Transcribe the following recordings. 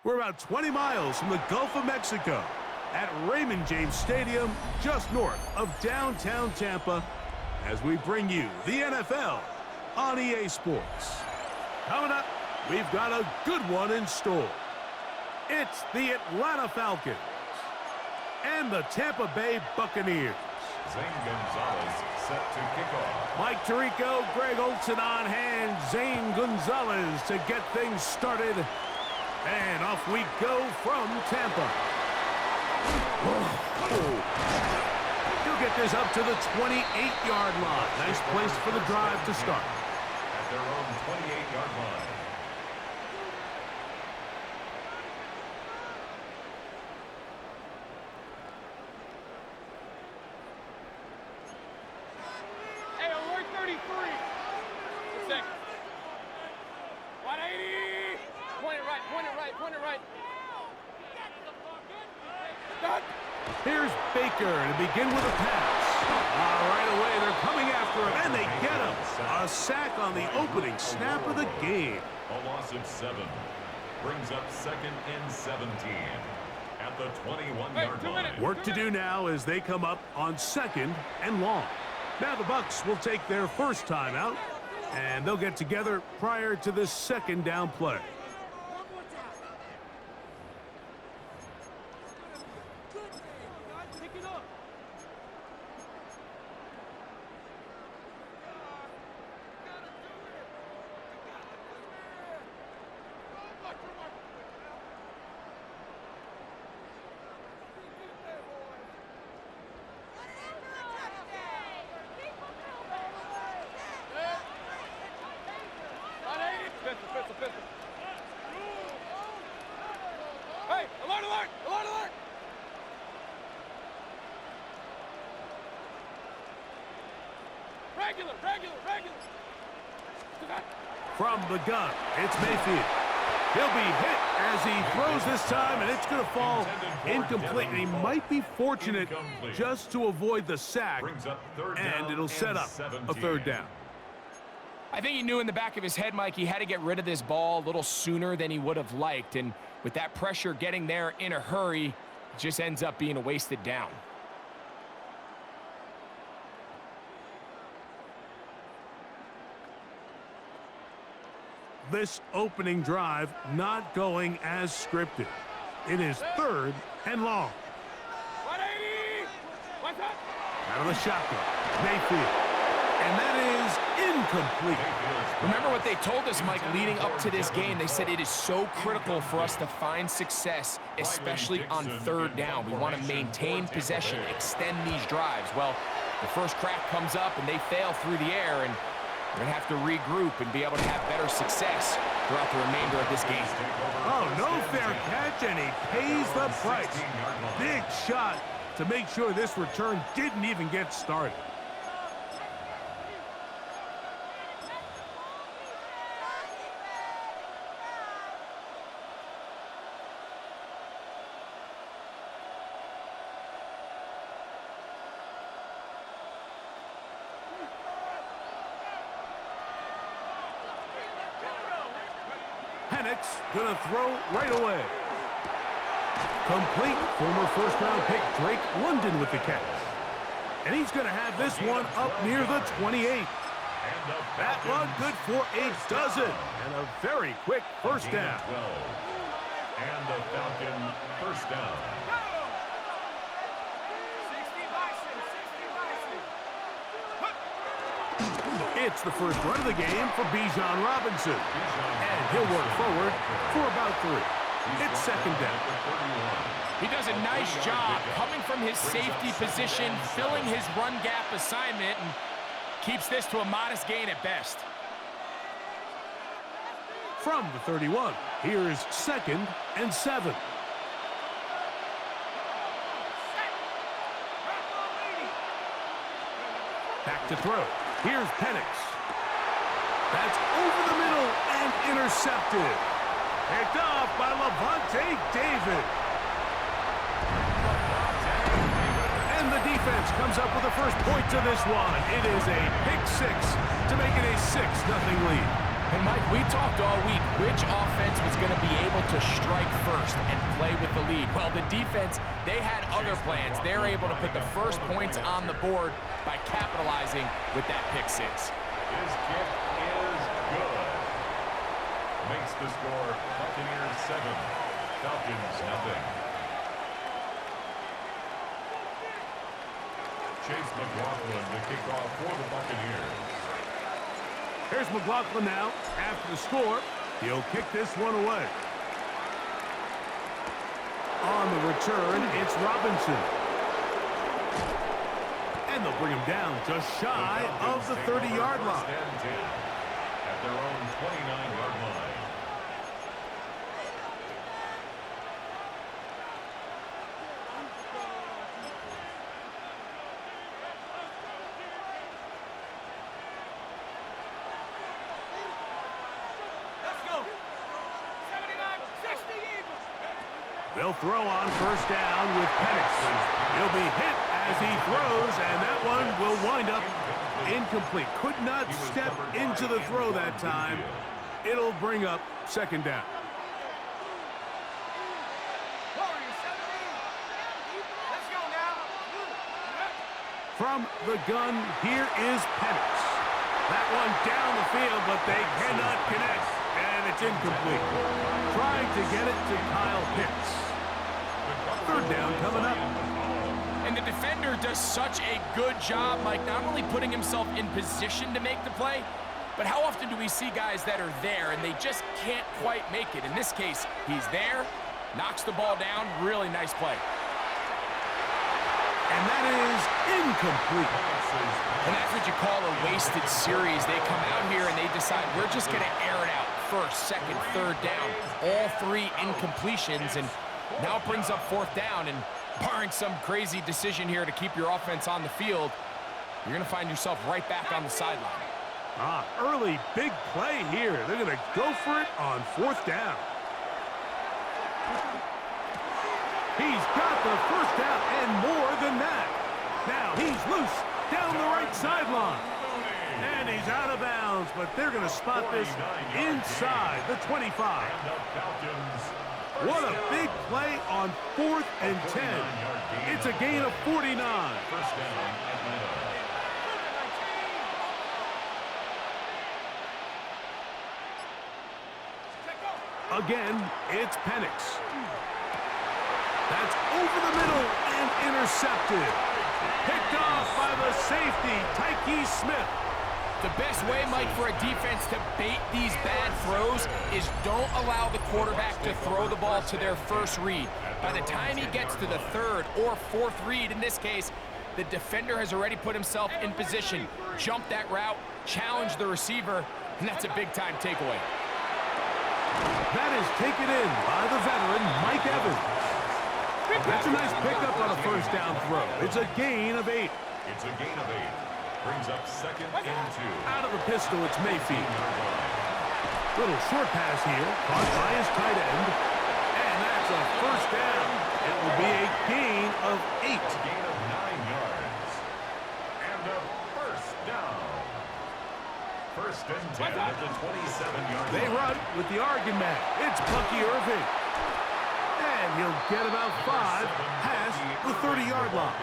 We're about 20 miles from the Gulf of Mexico at Raymond James Stadium, just north of downtown Tampa, as we bring you the NFL on EA Sports. Coming up, we've got a good one in store. It's the Atlanta Falcons and the Tampa Bay Buccaneers. Zane Gonzalez set to kick off. Mike Tirico, Greg Olson on hand, Zane Gonzalez to get things started. And off we go from Tampa. He'll get this up to the 28-yard line. Nice place for the drive to start. At their own 28-yard line. Hey, alert 33. A second. 180. Point it right, point it right, point it right. Done. Here's Baker to begin with a pass. Right away, they're coming after him, and they get him. A sack on the opening snap of the game. A loss of 7. Brings up 2nd and 17. At the 21-yard line. Work to do now as they come up on 2nd and long. Now the Bucs will take their first time out, and they'll get together prior to this 2nd down play. Hey, alert, alert, alert, alert! Regular, regular, regular! From the gun, it's Mayfield. He'll be hit as he throws this time, and it's going to fall incomplete. And he might be fortunate just to avoid the sack, and it'll set up a 3rd down. I think he knew in the back of his head, Mike, he had to get rid of this ball a little sooner than he would have liked. And with that pressure getting there in a hurry, it just ends up being a wasted down. This opening drive not going as scripted. It is 3rd and long. 180! What's up? Out of the shotgun, Mayfield. And that is incomplete. Remember what they told us, Mike, leading up to this game. They said it is so critical for us to find success, especially on 3rd down. We want to maintain possession, extend these drives. Well, the first crack comes up, and they fail through the air, and we're going to have to regroup and be able to have better success throughout the remainder of this game. Oh, no fair catch, and he pays the price. Big shot to make sure this return didn't even get started. Gonna throw right away. Complete. Former first-round pick Drake London with the catch. And he's gonna have this one up near the 28. That one good for a dozen. And a very quick first down. And the Falcon first down. It's the first run of the game for Bijan Robinson. And he'll work forward for about 3. It's 2nd down. He does a nice job coming from his safety position, filling his run gap assignment, and keeps this to a modest gain at best. From the 31, here's 2nd and 7. Back to throw. Here's Penix. That's over the middle and intercepted. Picked off by Levante David. And the defense comes up with the first point to this one. It is a pick 6 to make it a 6-0 lead. And Mike, we talked all week which offense was going to be able to strike first and play with the lead. Well, the defense, they had other plans. They're able to put the first points on the board by capitalizing with that pick six. His kick is good. Makes the score Buccaneers 7, Falcons nothing. Chase McLaughlin to kick off for the Buccaneers. Here's McLaughlin now. After the score, he'll kick this one away. On the return, it's Robinson. And they'll bring him down just shy of the 30-yard line. At their own 29-yard line. They'll throw on first down with Penix. He'll be hit as he throws, and that one will wind up incomplete. Could not step into the throw that time. It'll bring up second down. From the gun, here is Penix. That one down the field, but they cannot connect, and it's incomplete. Trying to get it to Kyle Pitts. Third down coming up. And the defender does such a good job, Mike, not only putting himself in position to make the play, but how often do we see guys that are there and they just can't quite make it? In this case, he's there, knocks the ball down, really nice play. And that is incomplete. And that's what you call a wasted series. They come out here and they decide we're just going to air it out. First, second, third down. All three incompletions, and now it brings up fourth down. And barring some crazy decision here to keep your offense on the field, you're going to find yourself right back on the sideline. Early big play here. They're going to go for it on fourth down. He's got the first down and more than that. Now he's loose down the right sideline. And he's out of bounds, but they're going to spot this inside the 25. What a big play on 4th and 10. It's a gain of 49. First down, Atlanta. Again, it's Penix. That's over the middle and intercepted. Picked off by the safety, Tyke Smith. The best way, Mike, for a defense to bait these bad throws is don't allow the quarterback to throw the ball to their first read. By the time he gets to the third or fourth read, in this case, the defender has already put himself in position, jump that route, challenge the receiver, and that's a big-time takeaway. That is taken in by the veteran, Mike Evans. That's a nice pickup on a first down throw. It's a gain of 8. It's a gain of 8. Brings up second and 2. Out of the pistol, it's Mayfield. Little short pass here, caught by his tight end. And that's a first down. It will be a gain of 8. A gain of 9 yards. And a first down. First and 10 at the 27-yard line. They run with the argument. It's Bucky Irving. And he'll get about 5 past the 30-yard line.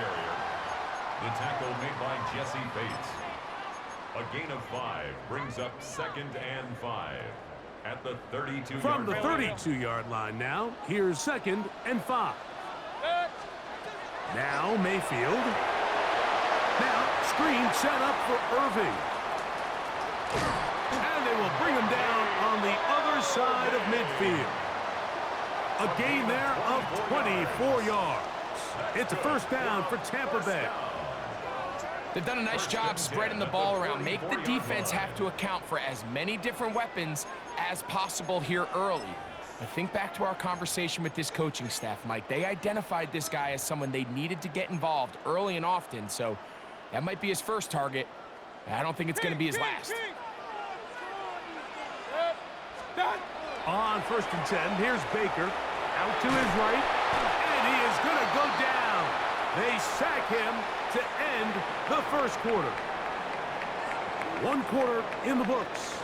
The tackle made by Jesse Bates. A gain of 5 brings up second and 5 at the 32-yard line. From the 32-yard line now, here's second and 5. Now Mayfield. Now screen set up for Irving. And they will bring him down on the other side of midfield. A gain there of 24 yards. It's a first down for Tampa Bay. They've done a nice job spreading the ball around. Make the defense have to account for as many different weapons as possible here early. But think back to our conversation with this coaching staff, Mike. They identified this guy as someone they needed to get involved early and often, so that might be his first target. I don't think it's going to be his last. On first and 10, here's Baker. Out to his right, and he is going to go down. They sack him to end the first quarter. 1 quarter in the books.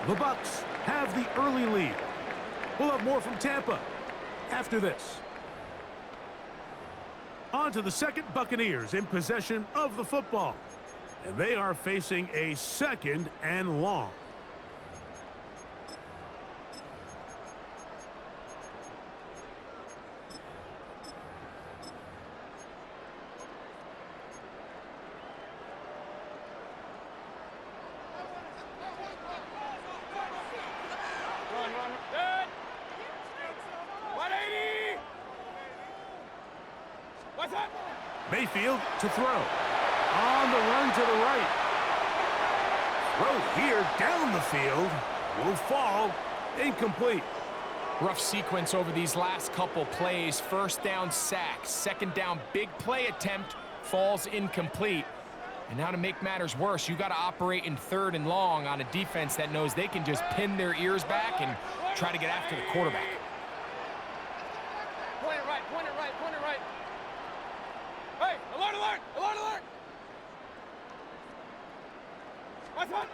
The Bucs have the early lead. We'll have more from Tampa after this. On to the second. Buccaneers in possession of the football. And they are facing a 2nd and long. Dead. 180. What's that? Mayfield to throw. On the run to the right. Throw here down the field. Will fall. Incomplete. Rough sequence over these last couple plays. First down sack. Second down big play attempt. Falls incomplete. And now to make matters worse, you got to operate in 3rd and long on a defense that knows they can just pin their ears back and try to get after the quarterback. Point it right, point it right, point it right. Hey, alert, alert, alert, alert. What's that?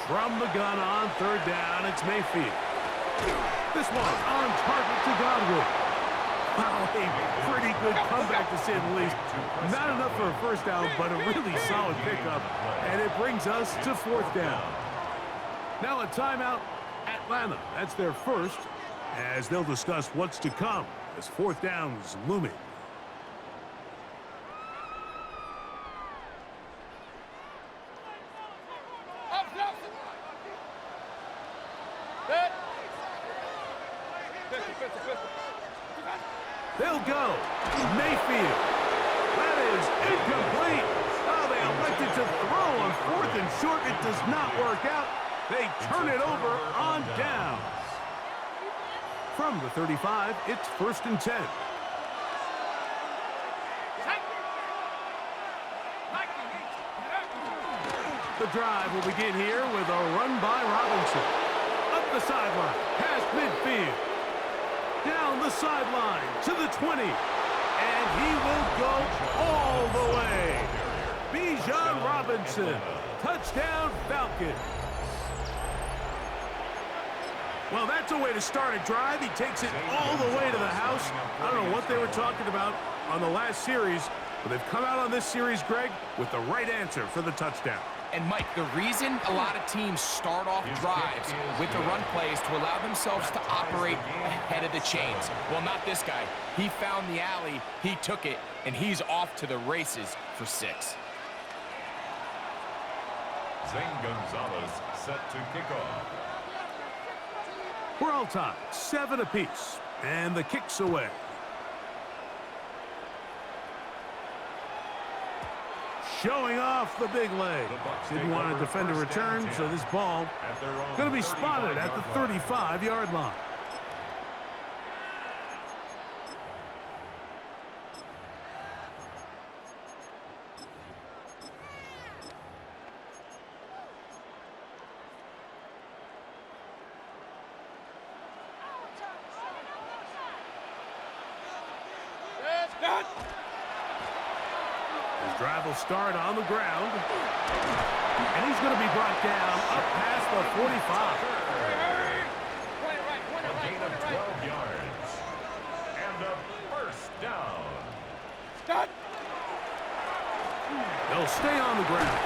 From the gun on 3rd down, it's Mayfield. This one on target to Godwin. Wow, a pretty good comeback to say the least. Not enough for a first down, but a really solid pickup. And it brings us to 4th down. Now a timeout, Atlanta. That's their first, as they'll discuss what's to come as 4th down is looming. Up, up. Dead. Pistol. They'll go. Mayfield. That is incomplete. Oh, they elected to throw on 4th and short. It does not work out. They turn it over on down. From the 35, it's 1st and 10. The drive will begin here with a run by Robinson. Up the sideline, past midfield. Down the sideline to the 20. And he will go all the way. Bijan Robinson. Touchdown Falcons. Well, that's a way to start a drive. He takes it all the way to the house. I don't know what they were talking about on the last series, but they've come out on this series, Greg, with the right answer for the touchdown. And, Mike, the reason a lot of teams start off drives with the run plays to allow themselves to operate ahead of the chains. Well, not this guy. He found the alley, he took it, and he's off to the races for 6. Zane Gonzalez set to kick off. We're all tied, 7 apiece, and the kick's away. Showing off the big leg. Didn't want to defend a return, so this ball going to be spotted at the 35-yard line. His drive will start on the ground. And he's going to be brought down up past the 45. A gain of 12 yards. And a first down. They'll stay on the ground.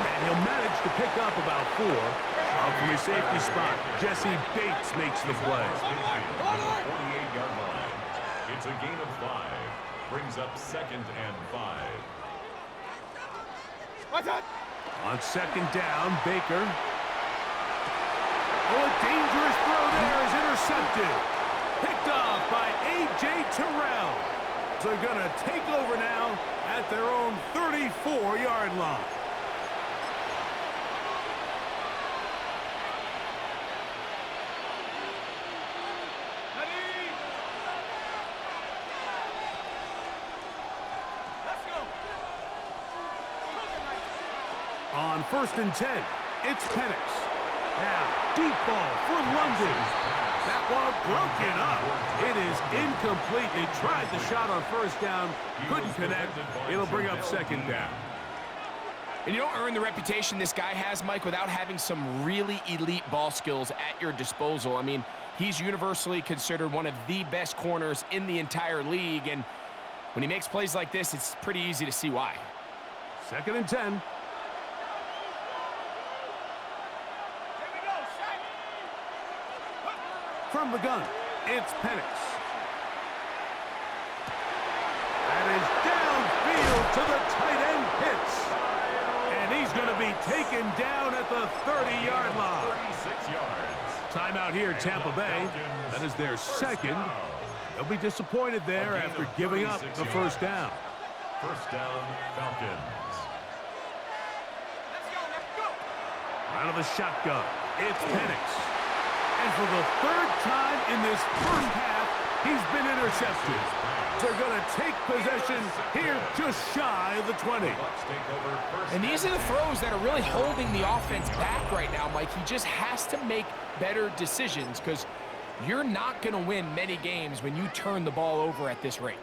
And he'll manage to pick up about 4. Out from his safety spot, Jesse Bates makes the play. 48-yard line. It's a gain of 5. Brings up 2nd and 5. What's that? On 2nd down, Baker. Oh, a dangerous throw there is intercepted. Picked off by A.J. Terrell. So they're going to take over now at their own 34-yard line. On 1st and 10, it's Penix. Now, deep ball for London. That one broken up. It is incomplete. They tried the shot on 1st down, couldn't connect. It'll bring up 2nd down. And you don't earn the reputation this guy has, Mike, without having some really elite ball skills at your disposal. I mean, he's universally considered one of the best corners in the entire league, and when he makes plays like this, it's pretty easy to see why. 2nd and 10. From the gun, it's Penix. That is downfield to the tight end Pitts. And he's going to be taken down at the 30-yard line. 36 yards. Timeout here, Tampa Bay. That is their second. They'll be disappointed there after giving up the first down. First down, Falcons. Out of the shotgun, it's Penix. And for the 3rd time in this first half, he's been intercepted. They're going to take possession here just shy of the 20. And these are the throws that are really holding the offense back right now, Mike. He just has to make better decisions because you're not going to win many games when you turn the ball over at this rate.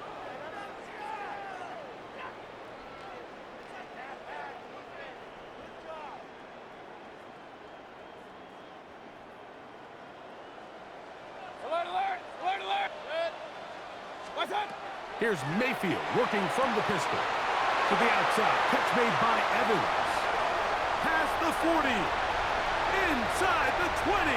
Here's Mayfield working from the pistol. To the outside. Catch made by Evans. Past the 40. Inside the 20.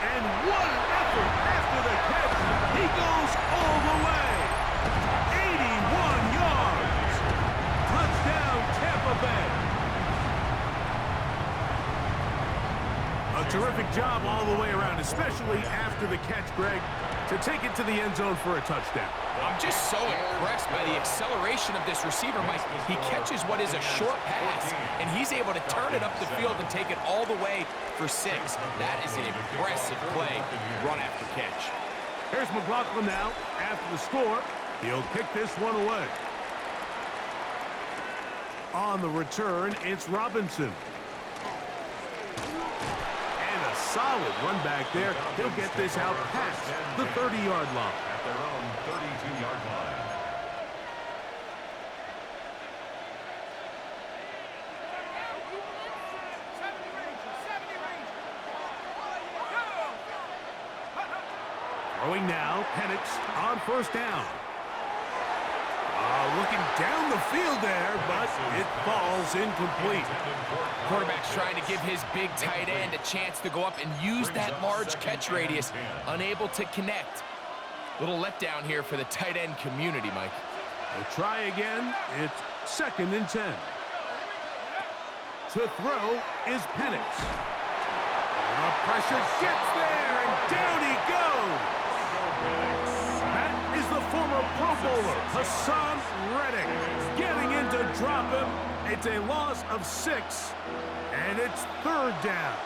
And what an effort after the catch. He goes all the way. 81 yards. Touchdown, Tampa Bay. A terrific job all the way around, especially after the catch, Greg, to take it to the end zone for a touchdown. I'm just so impressed by the acceleration of this receiver, Mike. He catches what is a short pass, and he's able to turn it up the field and take it all the way for 6. That is an impressive play, run after catch. Here's McLaughlin now. After the score, he'll kick this one away. On the return, it's Robinson. Solid run back there. He'll get this out past the 30-yard line. At their own 32-yard line. Throwing now, Penix on first down. Looking down the field there, but it falls incomplete. Quarterback's trying to give his big tight end a chance to go up and use that large catch radius. Unable to connect. Little letdown here for the tight end community, Mike. They'll try again. It's 2nd and 10. To throw is Penix. The pressure gets there, and down he goes. That is the former Pro Bowler, Hassan Reddick, getting in to drop him. It's a loss of 6, and it's 3rd down.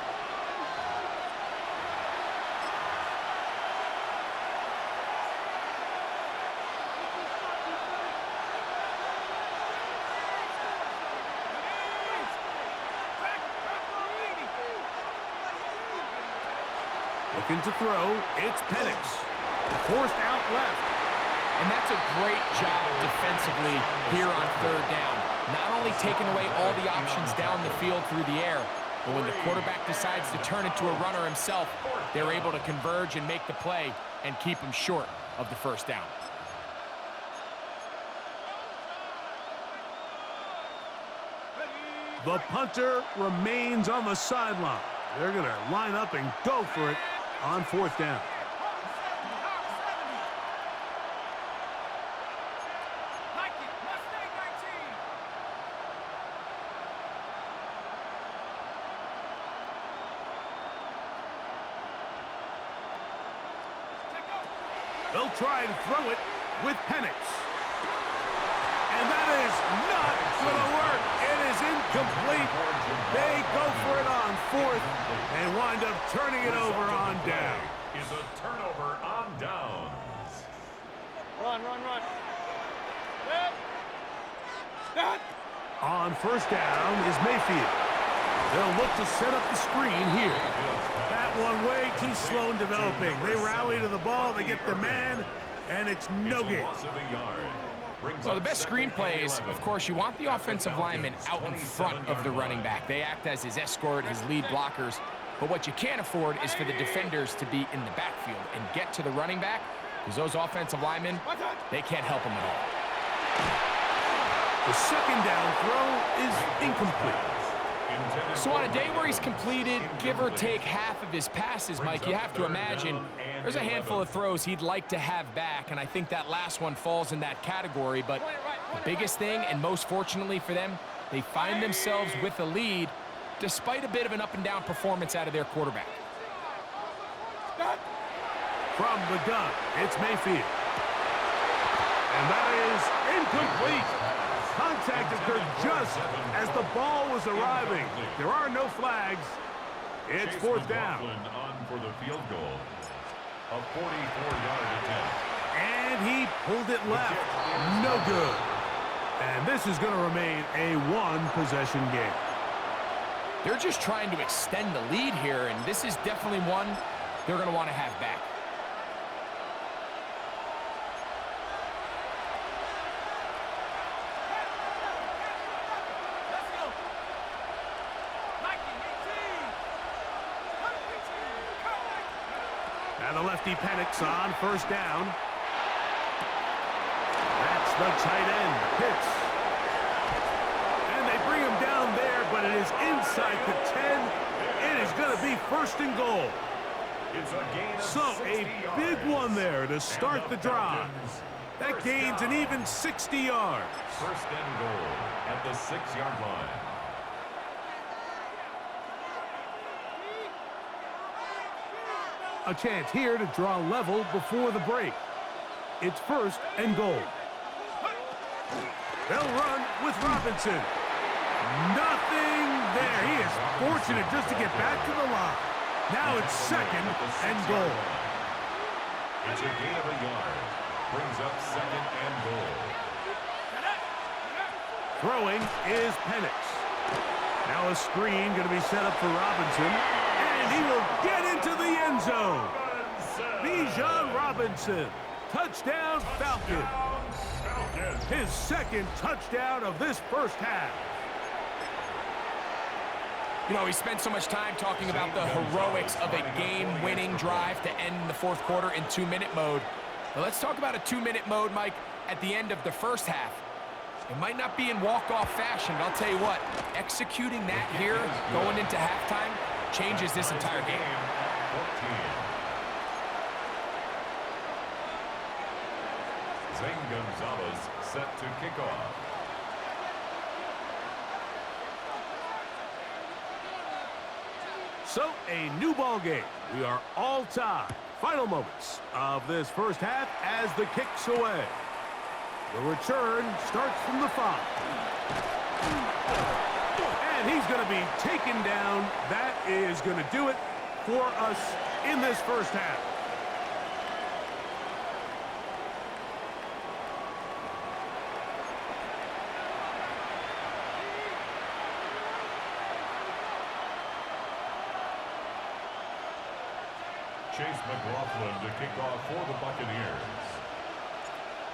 Looking to throw, it's Penix. Forced out left. And that's a great job defensively here on 3rd down. Not only taking away all the options down the field through the air, but when the quarterback decides to turn it to a runner himself, they're able to converge and make the play and keep him short of the 1st down. The punter remains on the sideline. They're going to line up and go for it on 4th down. They'll try and throw it with Penix. And that is not going to work. It is incomplete. They go for it on 4th and wind up turning it over on down. Is a turnover on downs. Run. On 1st down is Mayfield. They'll look to set up the screen here. That one way too slow in developing. They rally to the ball, they get the man, and it's no gain. Loss of a yard. brings Well, the up best second and screenplay is, 11. of course, you want the offensive lineman out in front of the running back. They act as his escort, his lead blockers. But what you can't afford is for the defenders to be in the backfield and get to the running back, because those offensive linemen, they can't help him at all. The second down throw is incomplete. So on a day where he's completed, give or take half of his passes, Mike, you have to imagine there's a handful of throws he'd like to have back, and I think that last one falls in that category. But the biggest thing, and most fortunately for them, they find themselves with a lead despite a bit of an up-and-down performance out of their quarterback. From the gun, it's Mayfield. And that is incomplete. Contact occurred just as the ball was arriving. There are no flags. It's fourth down. On for the field goal. A 44-yard attempt. And he pulled it left. No good. And this is going to remain a one-possession game. They're just trying to extend the lead here, and this is definitely one they're going to want to have back. And the lefty Penix on first down. That's the tight end, Pitts. And they bring him down there, but it is inside the 10. It is going to be first and goal. It's a gain of So 60 a big one there to start the drive. That gains an even 60 yards. First and goal at the 6-yard line. A chance here to draw level before the break. It's first and goal. They'll run with Robinson. Nothing there. He is fortunate just to get back to the line. Now it's second and goal. It's a gain of a yard. Brings up second and goal. Throwing is Penix. Now a screen going to be set up for Robinson. And he will get into the end zone. Bijan Robinson. Touchdown Falcons. His second touchdown of this first half. You know, he spent so much time talking about the heroics of a game-winning drive to end the fourth quarter in 2-minute mode. But let's talk about a 2-minute mode, Mike, at the end of the first half. It might not be in walk-off fashion, but I'll tell you what, executing that here, going into halftime, changes this entire game. Zane Gonzalez set to kick off. So, a new ball game. We are all tied. Final moments of this first half as the kick's away. The return starts from the 5. And he's going to be taken down. That is going to do it for us in this first half. Chase McLaughlin to kick off for the Buccaneers.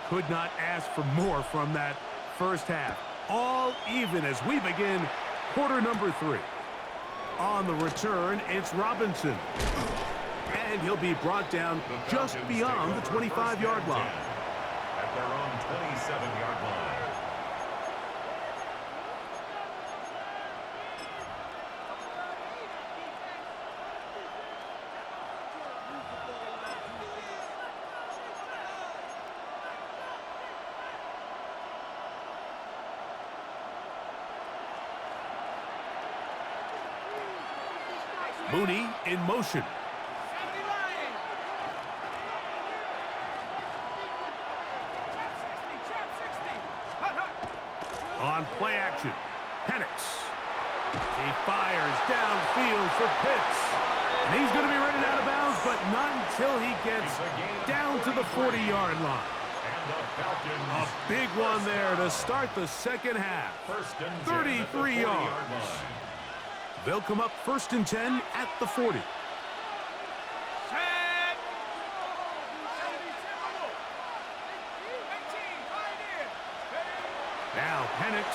Could not ask for more from that first half. All even as we begin quarter number 3. On the return, it's Robinson. And he'll be brought down just beyond the 25-yard line. At their own 27-yard line. Mooney in motion. On play action, Penix. He fires downfield for Pitts. And he's going to be running out of bounds, but not until he gets down to the 40-yard line. A big one there to start the second half. 33 yards. They'll come up first and 10 at the 40. Penix.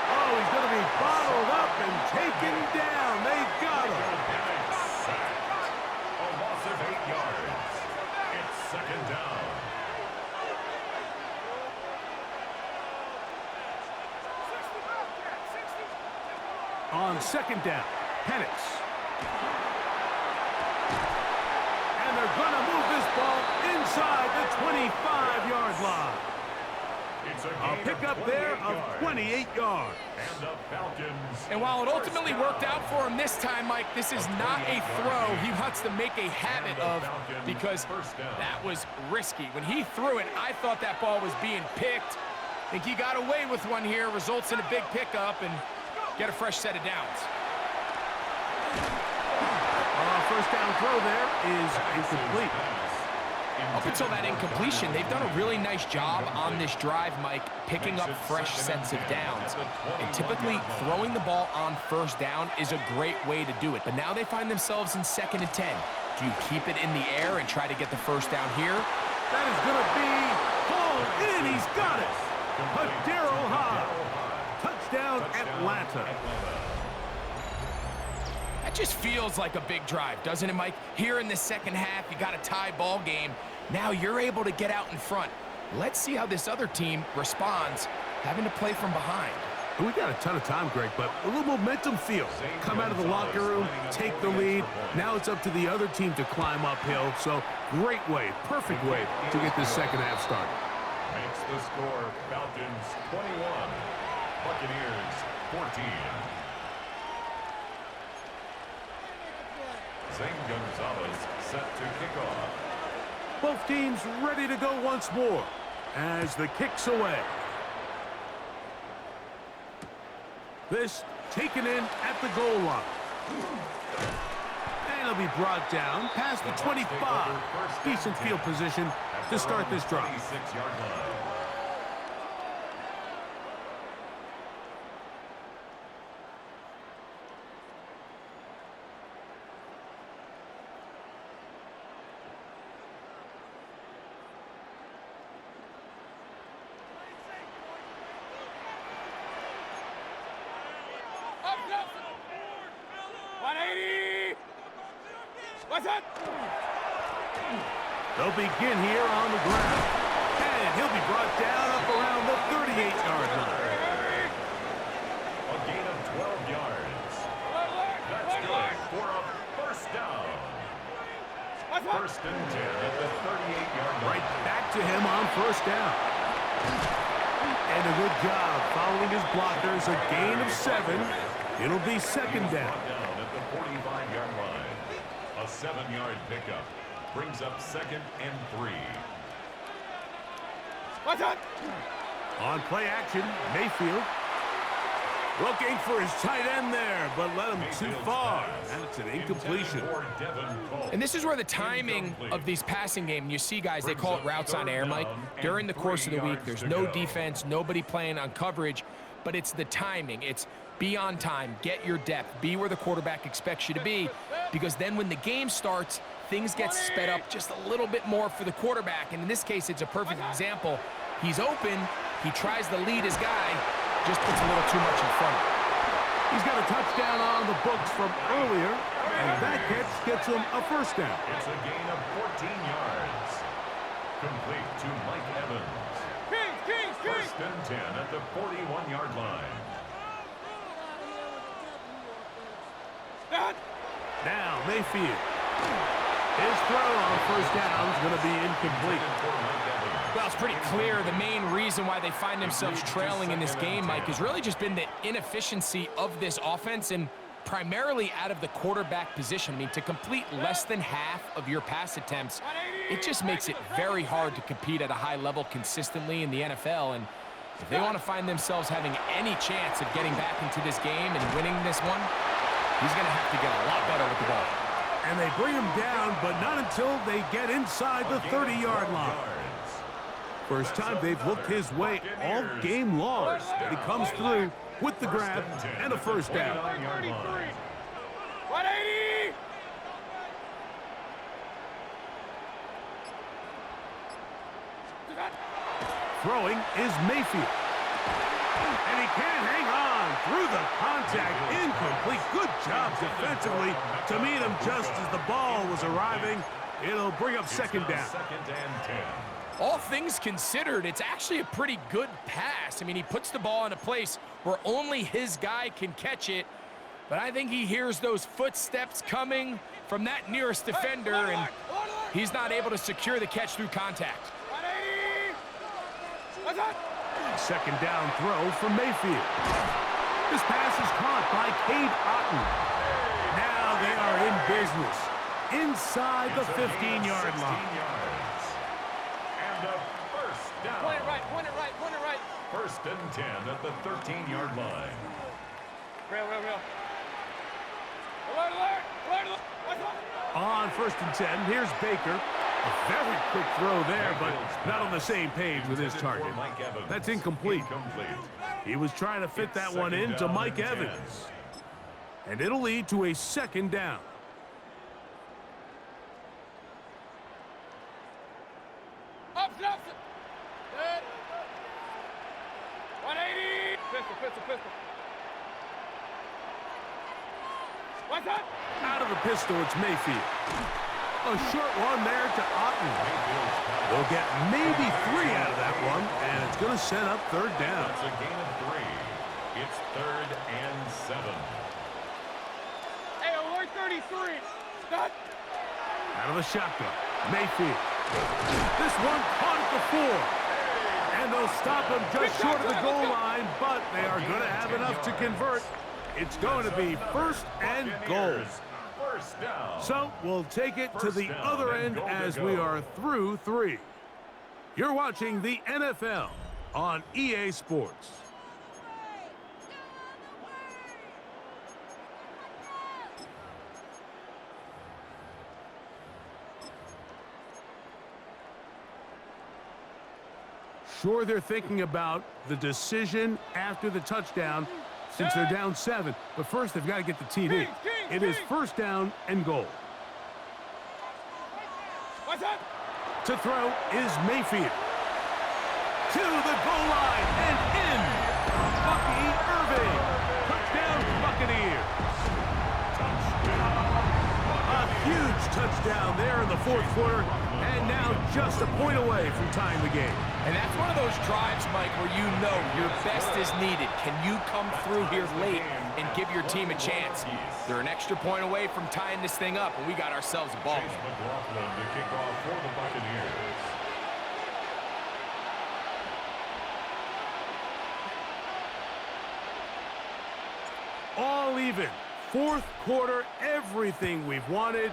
Oh, he's going to be bottled up and taken down. They got him. A loss of 8 yards. It's second down. On second down, Penix. And they're going to move this ball inside the 25-yard line. A pickup there of 28 yards. And the Falcons. And while it ultimately worked out for him this time, Mike, this is not a throw he wants to make a habit of because that was risky. When he threw it, I thought that ball was being picked. I think he got away with one here, results in a big pickup and get a fresh set of downs. First down throw there is incomplete. Up until that incompletion, they've done a really nice job on this drive, Mike, picking up fresh sets of downs. And typically, throwing the ball on first down is a great way to do it. But now they find themselves in 2nd and 10. Do you keep it in the air and try to get the first down here? That is going to be hauled in. He's got it. Padero High. Touchdown, Atlanta. That just feels like a big drive, doesn't it, Mike? Here in the second half, you got a tie ball game. Now you're able to get out in front. Let's see how this other team responds, having to play from behind. We got a ton of time, Greg, but a little momentum feel. Come out of the locker room, take the lead. Now it's up to the other team to climb uphill. So great way, perfect way to get this second half started. Makes the score Falcons 21, Buccaneers 14. Zane Gonzalez set to kick off. Both teams ready to go once more as the kick's away. This taken in at the goal line. And it'll be brought down past the 25. Decent field position to start this drive. 26-yard line. They'll begin here on the ground. And he'll be brought down up around the 38-yard line. A gain of 12 yards. That's good for a first down. First and 10 at the 38-yard line. Right back to him on first down. And a good job following his blockers. A gain of 7. It'll be second down. At the 45-yard line. A 7-yard pickup. Brings up 2nd and 3. What's up? On play action, Mayfield. Looking for his tight end there, but let him too far. And it's an incompletion. And this is where the timing of these passing game, you see guys, they call it routes on air, Mike. During the course of the week, there's no defense, nobody playing on coverage, but it's the timing. It's be on time, get your depth, be where the quarterback expects you to be, because then when the game starts, things get sped up just a little bit more for the quarterback. And in this case, it's a perfect example. He's open, he tries to lead his guy, just puts a little too much in front of him. He's got a touchdown on the books from earlier, and that catch gets him a first down. It's a gain of 14 yards. Complete to Mike Evans. First and 10 at the 41-yard line. Now Mayfield. His throw on first down is going to be incomplete. Well, it's pretty clear the main reason why they find themselves trailing in this game, Mike, has really just been the inefficiency of this offense and primarily out of the quarterback position. I mean, to complete less than half of your pass attempts, it just makes it very hard to compete at a high level consistently in the NFL. And if they want to find themselves having any chance of getting back into this game and winning this one, he's going to have to get a lot better with the ball. And they bring him down, but not until they get inside the 30-yard line. First time they've looked his way all game long. He comes through with the grab and a first down. 180! Throwing is Mayfield. And he can't hang on through the contact. Incomplete. Good job defensively to meet him just as the ball was arriving. It'll bring up second down. Second and 10. All things considered, it's actually a pretty good pass. I mean, he puts the ball in a place where only his guy can catch it. But I think he hears those footsteps coming from that nearest defender, and he's not able to secure the catch through contact. Second down throw from Mayfield. This pass is caught by Cade Otton. Now they are in business inside the 15-yard line. And a first down. Point it right, point it right, point it right. First and 10 at the 13-yard line. Real. Alert. On first and 10, here's Baker. A very quick throw there, but not on the same page with his target. That's incomplete. He was trying to fit that one into Mike Evans. And it'll lead to a second down. Option. Good. 180. Pistol. What's that? Out of the pistol, it's Mayfield. A short one there to Otton. They'll get maybe 3 out of that one, and it's going to set up third down. It's a gain of 3. It's third and 7. Hey, alert 33. Stop. Out of the shotgun, Mayfield. This one caught at the 4. And they'll stop him just short of the goal line, but they are going to have enough to convert. It's going to be first and goal. First down. So we'll take it to the other end as we are through 3. You're watching the NFL on EA Sports. Sure, they're thinking about the decision after the touchdown since they're down 7. But first, they've got to get the TD. It is first down and goal. What's that? To throw is Mayfield. To the goal line and in. Bucky Irving. Touchdown, Buccaneers. A huge touchdown there in the 4th quarter. And now just a point away from tying the game. And that's one of those drives, Mike, where you know your best is needed. Can you come through here late and give your team a chance? They're an extra point away from tying this thing up, and we got ourselves a ball. Chase McLaughlin to kick off for the Buccaneers. All even. 4th quarter, everything we've wanted.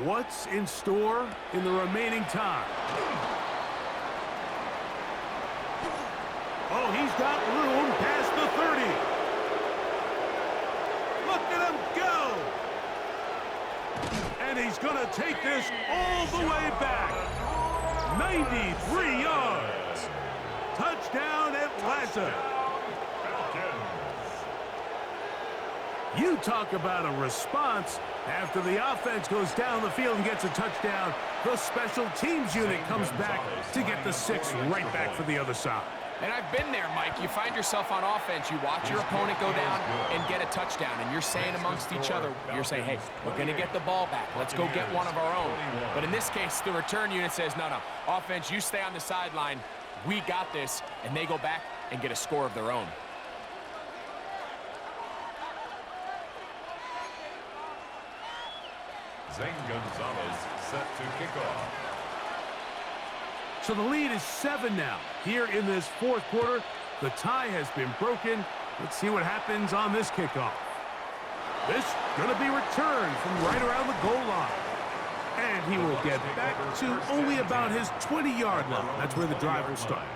What's in store in the remaining time? Oh, he's got room past the 30. Look at him go. And he's going to take this all the way back. 93 yards. Touchdown, Atlanta. You talk about a response. After the offense goes down the field and gets a touchdown, the special teams unit comes back to get the 6 right back for the other side. And I've been there, Mike. You find yourself on offense. You watch your opponent go down and get a touchdown, and you're saying amongst each other, you're saying, hey, we're going to get the ball back. Let's go get one of our own. But in this case, the return unit says, no, offense, you stay on the sideline. We got this, and they go back and get a score of their own. Zane Gonzalez set to kick off. So the lead is 7 now. Here in this 4th quarter, the tie has been broken. Let's see what happens on this kickoff. This going to be returned from right around the goal line. And he will get back to only about his 20-yard line. That's where the drive will start.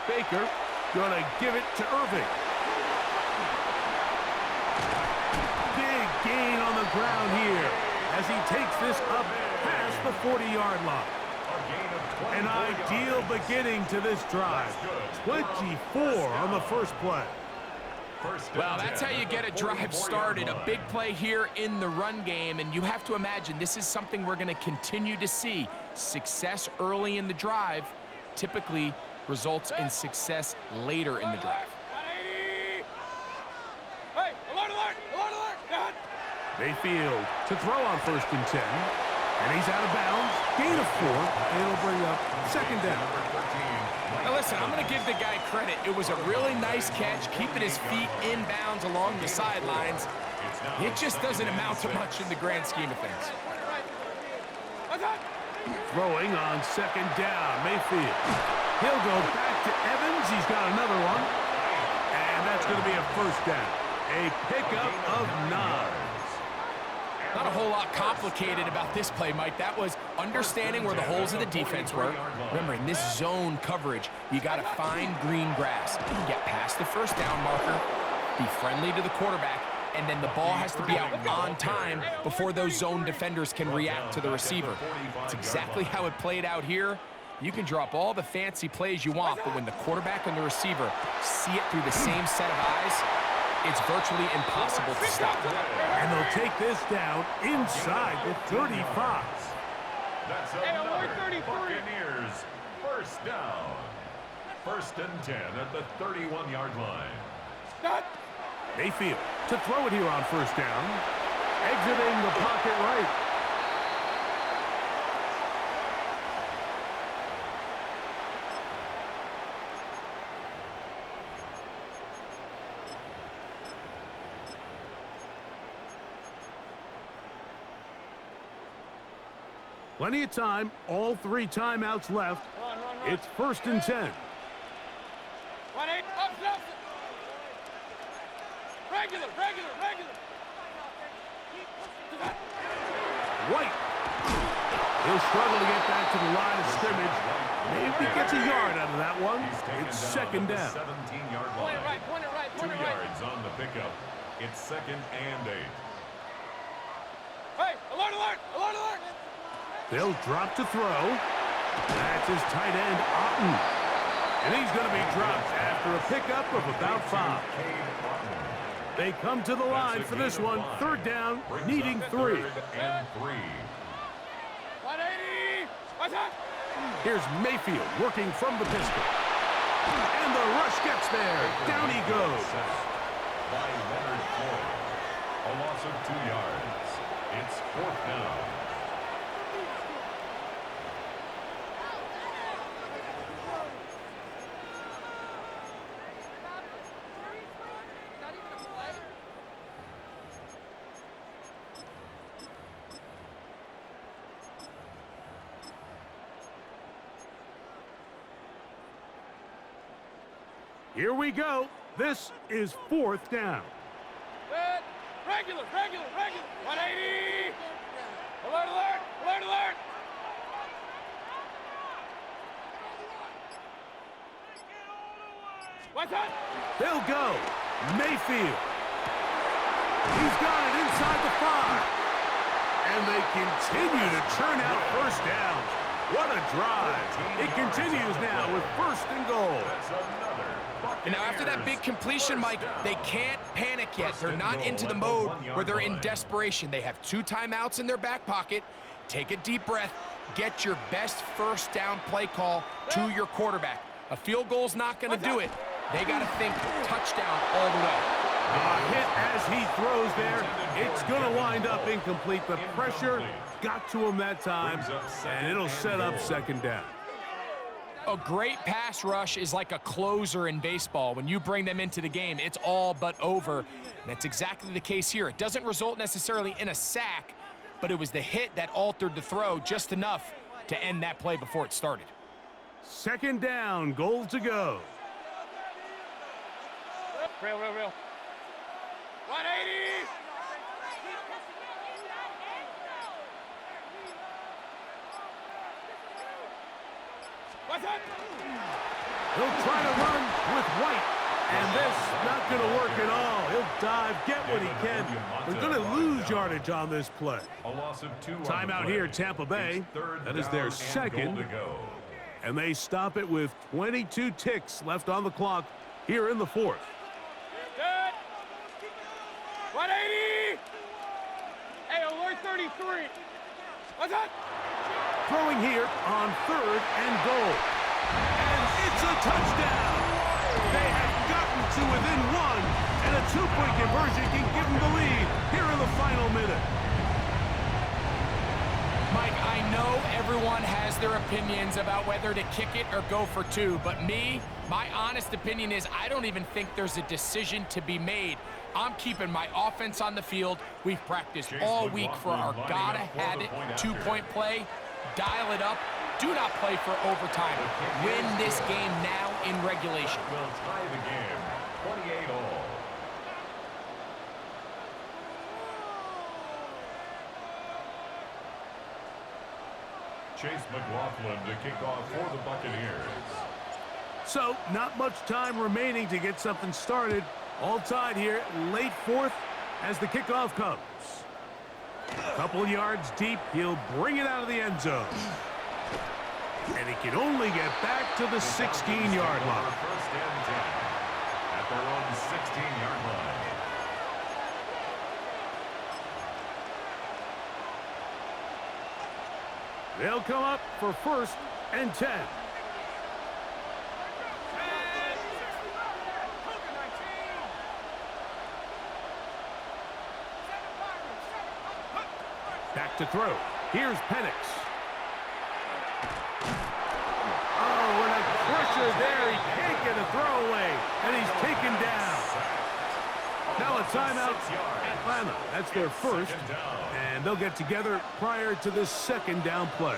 Baker gonna give it to Irving. Big gain on the ground here as he takes this up past the 40-yard line. An ideal beginning to this drive. 24 on the first play. Well, that's how you get a drive started. A big play here in the run game, and you have to imagine this is something we're going to continue to see. Success early in the drive typically results in success later in the drive. Hey, alert, alert, alert, alert. Mayfield to throw on 1st and 10. And he's out of bounds. Gain of 4. And it'll bring up 2nd down. Now listen, I'm going to give the guy credit. It was a really nice catch, keeping his feet in bounds along the sidelines. It just doesn't amount to much in the grand scheme of things. Throwing on 2nd down, Mayfield. He'll go back to Evans. He's got another one. And that's going to be a 1st down. A pickup of 9. Not a whole lot complicated about this play, Mike. That was understanding where the holes of the defense were. Remember, in this zone coverage, you got to find green grass. Get past the 1st down marker, be friendly to the quarterback, and then the ball has to be out on time before those zone defenders can react to the receiver. It's exactly how it played out here. You can drop all the fancy plays you want, but when the quarterback and the receiver see it through the same set of eyes, it's virtually impossible to stop. And they'll take this down inside the 35. That's another Buccaneers 1st down. 1st and 10 at the 31-yard line. Mayfield to throw it here on 1st down. Exiting the pocket right. Plenty of time, all 3 timeouts left. Run. It's 1st and 10. 1-8, up, regular. White. He'll struggle to get back to the line of scrimmage. Maybe gets a yard out of that one. It's 2nd down. 17-yard Point line. it right, point it right, 2 point it right. yards on the pickup. It's 2nd and 8. Hey, alert, alert, alert, alert. They'll drop to throw. That's his tight end, Otten. And he's going to be dropped after a pickup of about 5. They come to the line for this one. 3rd down, needing 3. 3rd and 3. 180. What's that? Here's Mayfield working from the pistol. And the rush gets there. Down he goes. By Leonard Floyd. A loss of 2 yards. It's 4th down. Here we go. This is 4th down. Good. Regular. 180. Alert. What's that? They'll go. Mayfield. He's got it inside the 5. And they continue to churn out 1st downs. What a drive. It continues now with 1st and goal. And now after that big completion, Mike, they can't panic yet. They're not into the mode where they're in desperation. They have 2 timeouts in their back pocket. Take a deep breath. Get your best 1st down play call to your quarterback. A field goal's not going to do it. They got to think touchdown all the way. A hit as he throws there. It's going to wind up incomplete. The pressure got to him that time, and it'll set up 2nd down. A great pass rush is like a closer in baseball. When you bring them into the game, it's all but over. And that's exactly the case here. It doesn't result necessarily in a sack, but it was the hit that altered the throw just enough to end that play before it started. 2nd down, goal to go. Real. 180. What's that? He'll try to run with White. And this not going to work at all. He'll dive, get what he can. They're going to lose yardage on this play. A loss of 2 on the Timeout play. here, Tampa Bay. That is their second. And they stop it with 22 ticks left on the clock here in the fourth. Good. 180. Hey, alert 33. What's up? Throwing here on 3rd and goal. And it's a touchdown. They have gotten to within 1, and a 2-point conversion can give them the lead here in the final minute. Mike, I know everyone has their opinions about whether to kick it or go for 2, but my honest opinion is I don't even think there's a decision to be made. I'm keeping my offense on the field. We've practiced all week for our gotta-have-it 2-point play. Dial it up. Do not play for overtime. Win this game now in regulation. Will tie the game, 28 all. Chase McLaughlin to kick off for the Buccaneers. So, not much time remaining to get something started. All tied here, late fourth as the kickoff comes. A couple yards deep, he'll bring it out of the end zone. And he can only get back to the 16-yard line. First and 10 at their own 16-yard line. They'll come up for 1st and 10. Back to throw. Here's Penix. Oh, and a pressure there. He can't get a throwaway, and he's taken down. Now a timeout, Atlanta. That's their first, and they'll get together prior to this 2nd down play.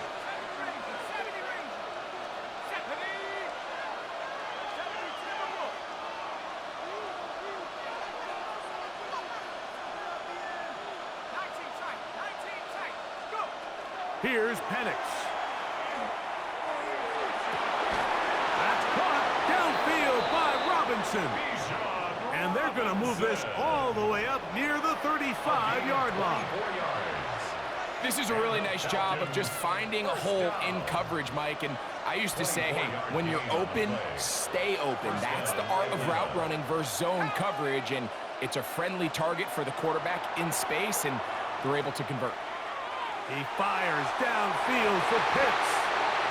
Here's Penix. That's caught downfield by Robinson. And they're going to move this all the way up near the 35-yard line. This is a really nice job of just finding a hole in coverage, Mike. And I used to say, hey, when you're open, stay open. That's the art of route running versus zone coverage. And it's a friendly target for the quarterback in space, and they're able to convert. He fires downfield for Pitts,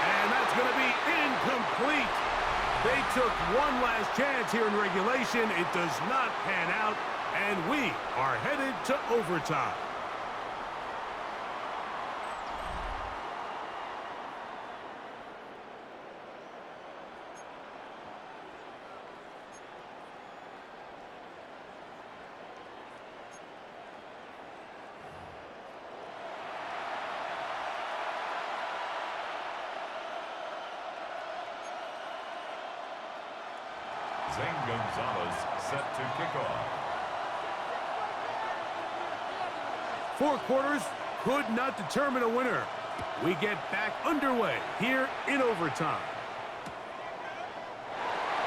and that's going to be incomplete. They took one last chance here in regulation. It does not pan out, and we are headed to overtime. Zane Gonzalez set to kick off. 4 quarters could not determine a winner. We get back underway here in overtime.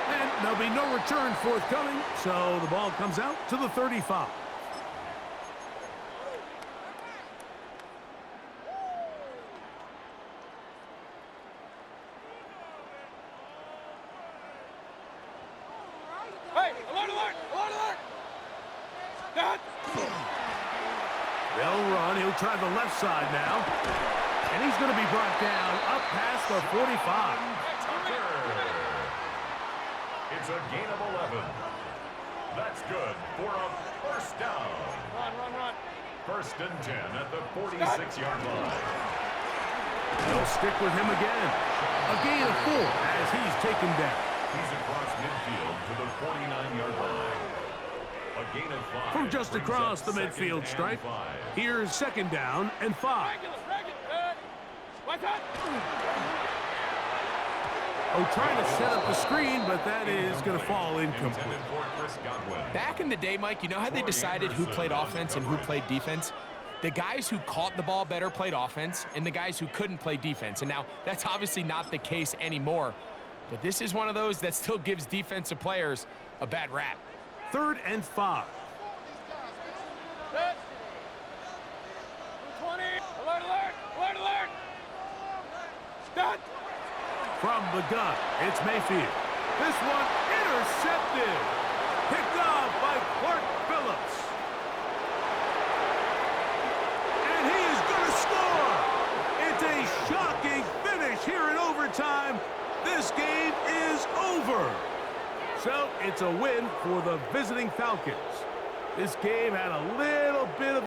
And there'll be no return forthcoming, so the ball comes out to the 35. Hey, alert, alert, alert, alert. Dad. They'll run. He'll try the left side now. And he's going to be brought down up past the 45. It's a gain of 11. That's good for a first down. Run. 1st and 10 at the 46-yard line. They'll stick with him again. A gain of 4 as he's taken down. He's across midfield to the 49-yard line. A gain of 5. From just brings across up the 2nd midfield and stripe. 5. Here's 2nd down and 5. Regular. Good. What's up? Oh, trying to set up the screen, but that is going to fall incomplete. Intended for Chris Godwin. Back in the day, Mike, you know how they decided who played offense and who played defense? The guys who caught the ball better played offense, and the guys who couldn't play defense. And now, that's obviously not the case anymore. But this is one of those that still gives defensive players a bad rap. 3rd and 5. Set. 20. Alert, alert, alert, alert. Done. From the gun, it's Mayfield. This one intercepted. Picked off by Clark Phillips. And he is going to score. It's a shocking finish here in overtime. This game is over. So it's a win for the visiting Falcons. This game had a little bit of